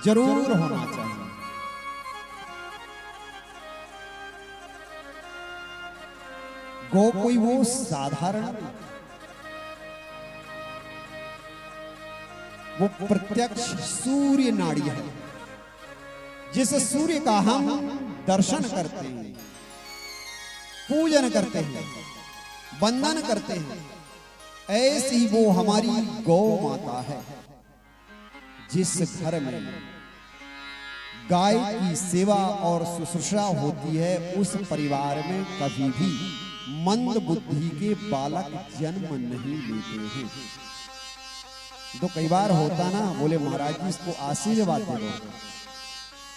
जरूर होना चाहिए। गौ कोई वो साधारण, वो प्रत्यक्ष सूर्य नाड़ी है, जिस सूर्य का हम दर्शन करते हैं, पूजन करते हैं, वंदन करते हैं, ऐसी वो हमारी गौ माता है। जिस घर में गाय की सेवा और शुश्रूषा होती है, उस परिवार में कभी भी मंद बुद्धि के बालक जन्म नहीं लेते हैं। तो कई बार होता ना, बोले महाराज जी इसको आशीर्वाद दे दो,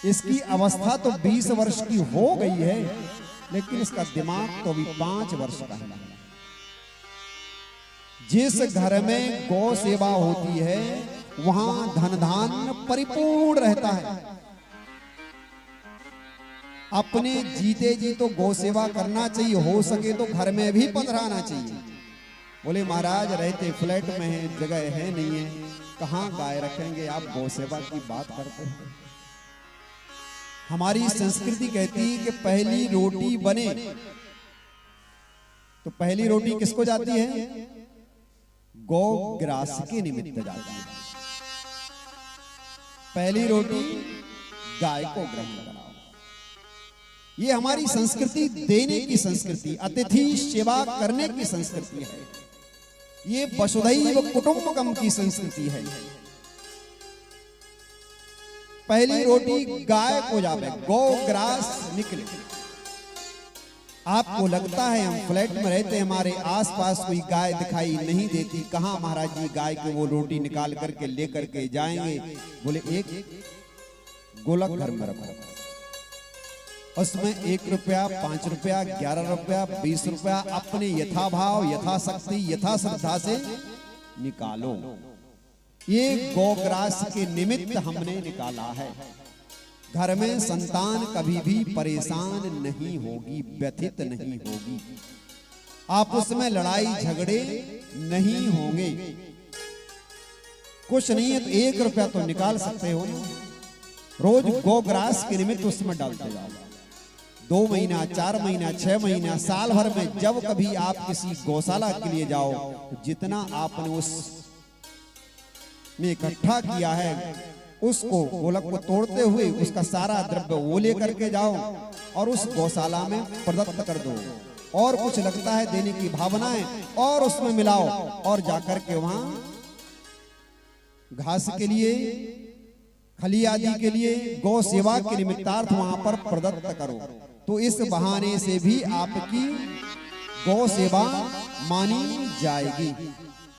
इसकी अवस्था तो 20 वर्ष की हो गई है, लेकिन इसका दिमाग तो अभी 5 वर्ष का है। जिस घर में गौ सेवा होती है, वहां धन धान्य परिपूर्ण रहता है। अपने जीते जी तो गौ सेवा करना चाहिए, हो सके तो घर में भी पधराना चाहिए। बोले महाराज रहते फ्लैट में है, जगह है नहीं है, कहां गाय रखेंगे, आप गौ सेवा की बात करते हैं। हमारी संस्कृति कहती है कि पहली रोटी बने तो पहली रोटी किसको जाती है? गौ ग्रास के निमित्त जाती है। पहली रोटी गाय को ग्रहण कराओ। ये हमारी संस्कृति, देने की संस्कृति, अतिथि सेवा करने की संस्कृति है। ये वसुधैव कुटुंबकम की संस्कृति है। पहली रोटी गाय को जावे, गौ ग्रास निकले। आपको लगता है हम फ्लैट में रहते, हमारे आसपास कोई गाय दिखाई नहीं देती, कहां महाराज जी गाय के वो रोटी निकाल करके लेकर के जाएंगे? बोले एक गोलक घर में रखो, उसमें 1 रुपया, 5 रुपया, 11 रुपया, 20 रुपया अपने यथाभाव, यथाशक्ति, यथा श्रद्धा से निकालो। ये गौग्रास के निमित्त हमने निकाला है। घर में संतान कभी भी परेशान नहीं होगी, व्यथित नहीं होगी, आपस में लड़ाई झगड़े नहीं होंगे। कुछ नहीं है तो 1 रुपया तो निकाल सकते हो, रोज गौग्रास के निमित्त उसमें डालते जाओ। 2 महीना, 4 महीना, 6 महीना, साल भर में जब कभी आप किसी गौशाला के लिए जाओ, तो जितना आपने उस में इकट्ठा किया है, उसको गोलक को तोड़ते हुए उसका सारा द्रव्य वो लेकर के जाओ और उस गौशाला में प्रदत्त कर दो। और कुछ लगता है देने की भावनाएं और उसमें मिलाओ और जाकर के वहां घास के लिए, खली आदि के लिए, गौ सेवा के निमित्तार्थ वहां पर प्रदत्त करो। तो इस बहाने से भी आपकी गौ सेवा मानी जाएगी।